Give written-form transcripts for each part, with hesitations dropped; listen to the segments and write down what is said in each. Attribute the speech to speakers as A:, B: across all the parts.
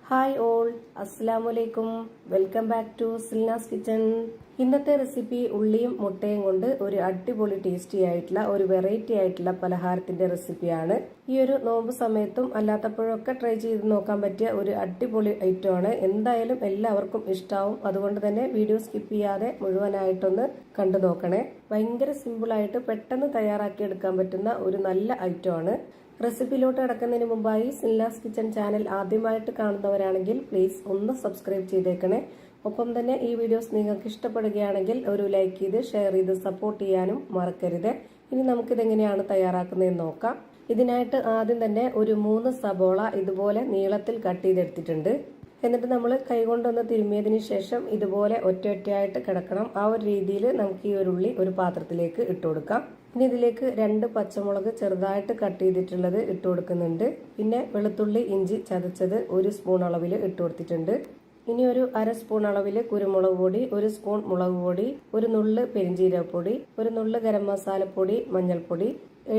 A: Hi all, അസ്സലാമലൈക്കും. Welcome back to Silna's kitchen. ഇന്നത്തെ recipe ഉള്ളിയും മുട്ടയും കൊണ്ട് ഒരു അടിപൊളി ടേസ്റ്റി ആയിട്ടുള്ള ഒരു വെറൈറ്റി ആയിട്ടുള്ള പലഹാരത്തിന്റെ റെസിപ്പിയാണ്. ഈ ഒരു നോമ്പ് സമയത്തും അല്ലാത്തപ്പോഴൊക്കെ ട്രൈ ചെയ്ത് നോക്കാൻ പറ്റിയ ഒരു അടിപൊളി ഐറ്റമാണ്. എന്തായാലും എല്ലാവർക്കും ഇഷ്ടാവും. അതുകൊണ്ട് തന്നെ വീഡിയോ സ്കിപ്പ് ചെയ്യാതെ മുഴുവനായിട്ടൊന്ന് കണ്ടു നോക്കണേ. ഭയങ്കര സിമ്പിളായിട്ട് പെട്ടെന്ന് തയ്യാറാക്കി എടുക്കാൻ പറ്റുന്ന ഒരു നല്ല ഐറ്റമാണ്. റെസിപ്പിയിലോട്ട് കടക്കുന്നതിന് മുമ്പായി സിൽനാസ് കിച്ചൺ ചാനൽ ആദ്യമായിട്ട് കാണുന്നവരാണെങ്കിൽ പ്ലീസ് ഒന്ന് സബ്സ്ക്രൈബ് ചെയ്തേക്കണേ. ഒപ്പം തന്നെ ഈ വീഡിയോസ് നിങ്ങൾക്ക് ഇഷ്ടപ്പെടുകയാണെങ്കിൽ ഒരു ലൈക്ക് ചെയ്ത് ഷെയർ ചെയ്ത് സപ്പോർട്ട് ചെയ്യാനും മറക്കരുത്. ഇനി നമുക്കിതെങ്ങനെയാണ് തയ്യാറാക്കുന്നതെന്ന് നോക്കാം. ഇതിനായിട്ട് ആദ്യം തന്നെ ഒരു 3 സബോള ഇതുപോലെ നീളത്തിൽ കട്ട് ചെയ്തെടുത്തിട്ടുണ്ട്. എന്നിട്ട് നമ്മൾ കൈകൊണ്ടൊന്ന് തിരുമ്മിയതിന് ശേഷം ഇതുപോലെ ഒറ്റയായിട്ട് കിടക്കണം. ആ ഒരു രീതിയിൽ നമുക്ക് ഈ ഒരു ഉള്ളി ഒരു പാത്രത്തിലേക്ക് ഇട്ട് കൊടുക്കാം. ഇനി ഇതിലേക്ക് 2 പച്ചമുളക് ചെറുതായിട്ട് കട്ട് ചെയ്തിട്ടുള്ളത് ഇട്ട് കൊടുക്കുന്നുണ്ട്. പിന്നെ വെളുത്തുള്ളി ഇഞ്ചി ചതച്ചത് 1 സ്പൂൺ അളവിൽ ഇട്ട് കൊടുത്തിട്ടുണ്ട്. ഇനി ഒരു 1/2 സ്പൂൺ അളവിൽ കുരുമുളക് പൊടി, 1 സ്പൂൺ മുളക് പൊടി, 1 നുള്ള് പെരിഞ്ചീരകപ്പൊടി, 1 നുള്ള് ഗരം മസാലപ്പൊടി, മഞ്ഞൾപ്പൊടി.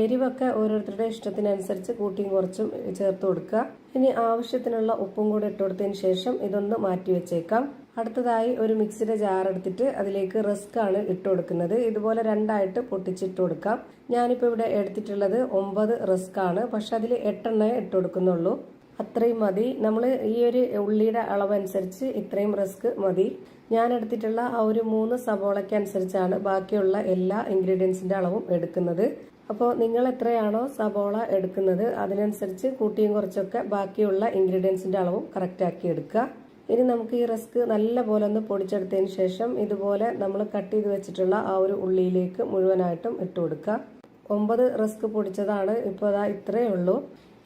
A: എരിവൊക്കെ ഓരോരുത്തരുടെ ഇഷ്ടത്തിനനുസരിച്ച് കൂട്ടിയും കുറച്ചും ചേർത്ത് കൊടുക്കുക. ഇനി ആവശ്യത്തിനുള്ള ഉപ്പും കൂടെ ഇട്ട് കൊടുത്തതിന് ശേഷം ഇതൊന്ന് മാറ്റി വെച്ചേക്കാം. അടുത്തതായി ഒരു മിക്സിയുടെ ജാർ എടുത്തിട്ട് അതിലേക്ക് റസ്ക് ആണ് ഇട്ട് കൊടുക്കുന്നത്. ഇതുപോലെ 2ആയിട്ട് പൊട്ടിച്ചിട്ട് കൊടുക്കാം. ഞാനിപ്പോൾ ഇവിടെ എടുത്തിട്ടുള്ളത് 9 റസ്ക് ആണ്. പക്ഷെ അതിൽ 8 എണ്ണേ ഇട്ട് കൊടുക്കുന്നുള്ളൂ. അത്രയും മതി. നമ്മൾ ഈ ഒരു ഉള്ളിയുടെ അളവനുസരിച്ച് ഇത്രയും റസ്ക് മതി. ഞാൻ എടുത്തിട്ടുള്ള ആ ഒരു 3 സബോളയ്ക്ക് അനുസരിച്ചാണ് ബാക്കിയുള്ള എല്ലാ ഇൻഗ്രീഡിയൻസിന്റെ അളവും എടുക്കുന്നത്. അപ്പോൾ നിങ്ങൾ എത്രയാണോ സബോള എടുക്കുന്നത് അതിനനുസരിച്ച് കൂട്ടിയും കുറച്ചൊക്കെ ബാക്കിയുള്ള ഇൻഗ്രീഡിയൻസിന്റെ അളവും കറക്റ്റ് ആക്കി എടുക്കുക. ഇനി നമുക്ക് ഈ റസ്ക് നല്ല പോലെ ഒന്ന് പൊടിച്ചെടുത്തതിന് ശേഷം ഇതുപോലെ നമ്മൾ കട്ട് ചെയ്ത് വെച്ചിട്ടുള്ള ആ ഒരു ഉള്ളിയിലേക്ക് മുഴുവനായിട്ടും ഇട്ട് കൊടുക്കുക. 9 റസ്ക് പൊടിച്ചതാണ്. ഇപ്പോൾ അതാ ഇത്രയേ ഉള്ളൂ.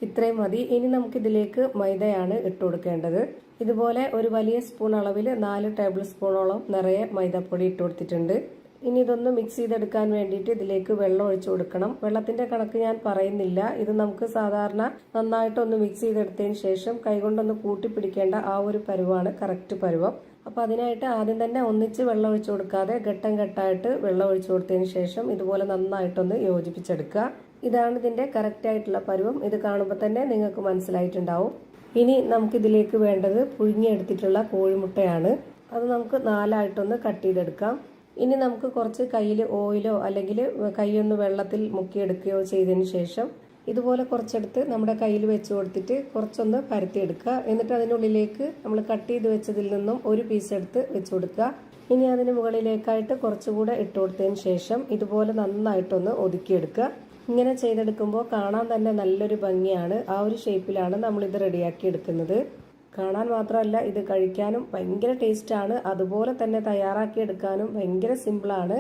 A: ഇത്രയും മതി. ഇനി നമുക്കിതിലേക്ക് മൈദയാണ് ഇട്ട് കൊടുക്കേണ്ടത്. ഇതുപോലെ ഒരു വലിയ സ്പൂൺ അളവിൽ 4 ടേബിൾ സ്പൂണോളം നിറയെ മൈദപ്പൊടി ഇട്ട് കൊടുത്തിട്ടുണ്ട്. ഇനി ഇതൊന്ന് മിക്സ് ചെയ്തെടുക്കാൻ വേണ്ടിയിട്ട് ഇതിലേക്ക് വെള്ളം ഒഴിച്ചു കൊടുക്കണം. വെള്ളത്തിന്റെ കണക്ക് ഞാൻ പറയുന്നില്ല. ഇത് നമുക്ക് സാധാരണ നന്നായിട്ടൊന്ന് മിക്സ് ചെയ്തെടുത്തതിന് ശേഷം കൈകൊണ്ടൊന്ന് കൂട്ടിപ്പിടിക്കേണ്ട ആ ഒരു പരുവാണ് കറക്റ്റ് പരുവം. അപ്പൊ അതിനായിട്ട് ആദ്യം തന്നെ ഒന്നിച്ച് വെള്ളം ഒഴിച്ചു കൊടുക്കാതെ ഘട്ടം ഘട്ടമായിട്ട് വെള്ളം ഒഴിച്ചു കൊടുത്തതിന് ശേഷം ഇതുപോലെ നന്നായിട്ടൊന്ന് യോജിപ്പിച്ചെടുക്കുക. ഇതാണ് ഇതിന്റെ കറക്റ്റ് ആയിട്ടുള്ള പരുവം. ഇത് കാണുമ്പോൾ തന്നെ നിങ്ങൾക്ക് മനസ്സിലായിട്ടുണ്ടാവും. ഇനി നമുക്കിതിലേക്ക് വേണ്ടത് പുഴുങ്ങിയെടുത്തിട്ടുള്ള കോഴിമുട്ടയാണ്. അത് നമുക്ക് 4ആയിട്ടൊന്ന് കട്ട് ചെയ്തെടുക്കാം. ഇനി നമുക്ക് കുറച്ച് കയ്യിൽ ഓയിലോ അല്ലെങ്കിൽ കൈയൊന്ന് വെള്ളത്തിൽ മുക്കിയെടുക്കുകയോ ചെയ്തതിന് ശേഷം ഇതുപോലെ കുറച്ചെടുത്ത് നമ്മുടെ കയ്യിൽ വെച്ച് കൊടുത്തിട്ട് കുറച്ചൊന്ന് പരത്തിയെടുക്കുക. എന്നിട്ട് അതിനുള്ളിലേക്ക് നമ്മൾ കട്ട് ചെയ്ത് വെച്ചതിൽ നിന്നും ഒരു പീസ് എടുത്ത് വെച്ച് കൊടുക്കുക. ഇനി അതിന് മുകളിലേക്കായിട്ട് കുറച്ചുകൂടെ ഇട്ട് കൊടുത്തതിന് ശേഷം ഇതുപോലെ നന്നായിട്ടൊന്ന് ഒതുക്കിയെടുക്കുക. ഇങ്ങനെ ചെയ്തെടുക്കുമ്പോൾ കാണാൻ തന്നെ നല്ലൊരു ഭംഗിയാണ്. ആ ഒരു ഷേപ്പിലാണ് നമ്മളിത് റെഡിയാക്കി എടുക്കുന്നത്. കാണാൻ മാത്രമല്ല ഇത് കഴിക്കാനും ഭയങ്കര ടേസ്റ്റാണ്. അതുപോലെ തന്നെ തയ്യാറാക്കി എടുക്കാനും ഭയങ്കര സിമ്പിളാണ്.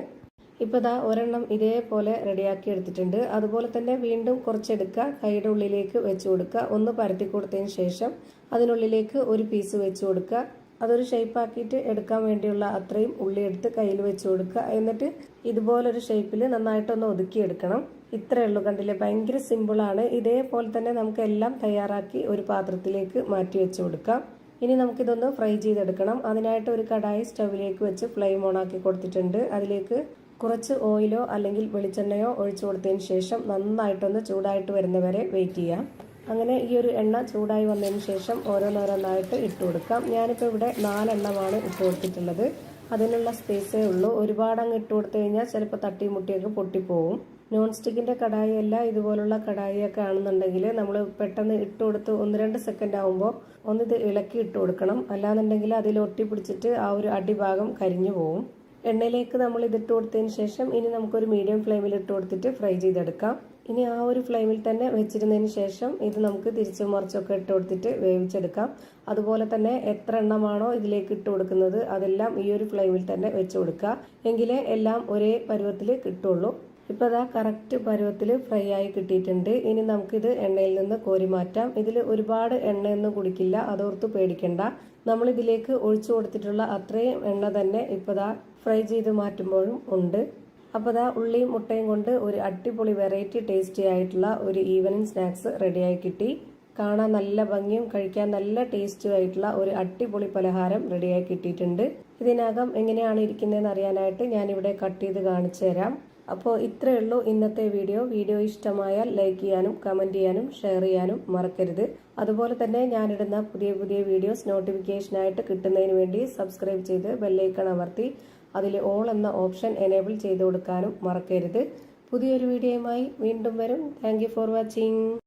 A: ഇപ്പോൾ ദാ ഒരെണ്ണം ഇതേപോലെ റെഡിയാക്കി എടുത്തിട്ടുണ്ട്. അതുപോലെ തന്നെ വീണ്ടും കുറച്ചെടുക്കുക, കൈയുടെ ഉള്ളിലേക്ക് വെച്ച് കൊടുക്കുക. ഒന്ന് പരത്തി കൊടുത്തതിന് ശേഷം അതിനുള്ളിലേക്ക് ഒരു പീസ് വെച്ച് കൊടുക്കുക. അതൊരു ഷേപ്പാക്കിയിട്ട് എടുക്കാൻ വേണ്ടിയുള്ള അത്രയും ഉള്ളി എടുത്ത് കയ്യിൽ വെച്ച് കൊടുക്കുക. എന്നിട്ട് ഇതുപോലൊരു ഷേപ്പിൽ നന്നായിട്ടൊന്ന് ഒതുക്കിയെടുക്കണം. ഇത്രയേ ഉള്ളൂ. കണ്ടില്ലേ, ഭയങ്കര സിമ്പിളാണ്. ഇതേപോലെ തന്നെ നമുക്ക് എല്ലാം തയ്യാറാക്കി ഒരു പാത്രത്തിലേക്ക് മാറ്റി വെച്ച് കൊടുക്കാം. ഇനി നമുക്കിതൊന്ന് ഫ്രൈ ചെയ്തെടുക്കണം. അതിനായിട്ട് ഒരു കടായി സ്റ്റൗവിലേക്ക് വെച്ച് ഫ്ലെയിം ഓൺ ആക്കി കൊടുത്തിട്ടുണ്ട്. അതിലേക്ക് കുറച്ച് ഓയിലോ അല്ലെങ്കിൽ വെളിച്ചെണ്ണയോ ഒഴിച്ചു കൊടുത്തതിന് ശേഷം നന്നായിട്ടൊന്ന് ചൂടായിട്ട് വരുന്നവരെ വെയിറ്റ് ചെയ്യാം. അങ്ങനെ ഈ ഒരു എണ്ണ ചൂടായി വന്നതിന് ശേഷം ഓരോന്നോരോന്നായിട്ട് ഇട്ട് കൊടുക്കാം. ഞാനിപ്പോൾ ഇവിടെ 4 എണ്ണമാണ് ഇട്ട് കൊടുത്തിട്ടുള്ളത്. അതിനുള്ള സ്പേസേ ഉള്ളൂ. ഒരുപാട് അങ്ങ് ഇട്ട് കൊടുത്തു കഴിഞ്ഞാൽ ചിലപ്പോൾ തട്ടിമുട്ടിയൊക്കെ പൊട്ടിപ്പോവും. നോൺ സ്റ്റിക്കിന്റെ കടായി അല്ല, ഇതുപോലുള്ള കടായിയൊക്കെ ആണെന്നുണ്ടെങ്കിൽ നമ്മൾ പെട്ടെന്ന് ഇട്ട് കൊടുത്ത് 1-2 സെക്കൻഡ് ആകുമ്പോൾ ഒന്നിത് ഇളക്കി ഇട്ട് കൊടുക്കണം. അല്ലാന്നുണ്ടെങ്കിൽ അതിൽ ഒട്ടി പിടിച്ചിട്ട് ആ ഒരു അടിഭാഗം കരിഞ്ഞു പോവും. എണ്ണയിലേക്ക് നമ്മൾ ഇതിട്ട് കൊടുത്തതിന് ശേഷം ഇനി നമുക്കൊരു മീഡിയം ഫ്ലെയിമിൽ ഇട്ട് കൊടുത്തിട്ട് ഫ്രൈ ചെയ്തെടുക്കാം. ഇനി ആ ഒരു ഫ്ലെയിമിൽ തന്നെ വെച്ചിരുന്നതിന് ശേഷം ഇത് നമുക്ക് തിരിച്ചു മറിച്ചൊക്കെ ഇട്ട് കൊടുത്തിട്ട് വേവിച്ചെടുക്കാം. അതുപോലെ തന്നെ എത്ര എണ്ണമാണോ ഇതിലേക്ക് ഇട്ട് കൊടുക്കുന്നത് അതെല്ലാം ഈ ഒരു ഫ്ലെയിമിൽ തന്നെ വെച്ച് കൊടുക്കുക. എങ്കിലേ എല്ലാം ഒരേ പരുവത്തിൽ കിട്ടുള്ളൂ. ഇപ്പോൾ അതാ കറക്റ്റ് പരുവത്തിൽ ഫ്രൈ ആയി കിട്ടിയിട്ടുണ്ട്. ഇനി നമുക്കിത് എണ്ണയിൽ നിന്ന് കോരി മാറ്റാം. ഇതിൽ ഒരുപാട് എണ്ണയൊന്നും കുടിക്കില്ല, അതോർത്ത് പേടിക്കണ്ട. നമ്മൾ ഇതിലേക്ക് ഒഴിച്ചു കൊടുത്തിട്ടുള്ള അത്രയും എണ്ണ തന്നെ ഇപ്പോൾ ദാ ഫ്രൈ ചെയ്ത് മാറ്റുമ്പോഴും ഉണ്ട്. അപ്പോൾ ദാ ഉള്ളിയും മുട്ടയും കൊണ്ട് ഒരു അടിപൊളി വെറൈറ്റി ടേസ്റ്റി ആയിട്ടുള്ള ഒരു ഈവനിങ് സ്നാക്സ് റെഡിയായി കിട്ടി. കാണാൻ നല്ല ഭംഗിയും കഴിക്കാൻ നല്ല ടേസ്റ്റും ആയിട്ടുള്ള ഒരു അടിപൊളി പലഹാരം റെഡിയായി കിട്ടിയിട്ടുണ്ട്. ഇതിനകം എങ്ങനെയാണ് ഇരിക്കുന്നതെന്ന് അറിയാനായിട്ട് ഞാനിവിടെ കട്ട് ചെയ്ത് കാണിച്ചു തരാം. അപ്പോൾ ഇത്രയേ ഉള്ളൂ ഇന്നത്തെ വീഡിയോ ഇഷ്ടമായാൽ ലൈക്ക് ചെയ്യാനും കമൻറ്റ് ചെയ്യാനും ഷെയർ ചെയ്യാനും മറക്കരുത്. അതുപോലെ തന്നെ ഞാനിടുന്ന പുതിയ വീഡിയോസ് നോട്ടിഫിക്കേഷനായിട്ട് കിട്ടുന്നതിന് വേണ്ടി സബ്സ്ക്രൈബ് ചെയ്ത് ബെല്ലൈക്കൺ അമർത്തി അതിൽ ഓൾ എന്ന ഓപ്ഷൻ എനേബിൾ ചെയ്ത് കൊടുക്കാനും മറക്കരുത്. പുതിയൊരു വീഡിയോയുമായി വീണ്ടും വരും. Thank you for watching.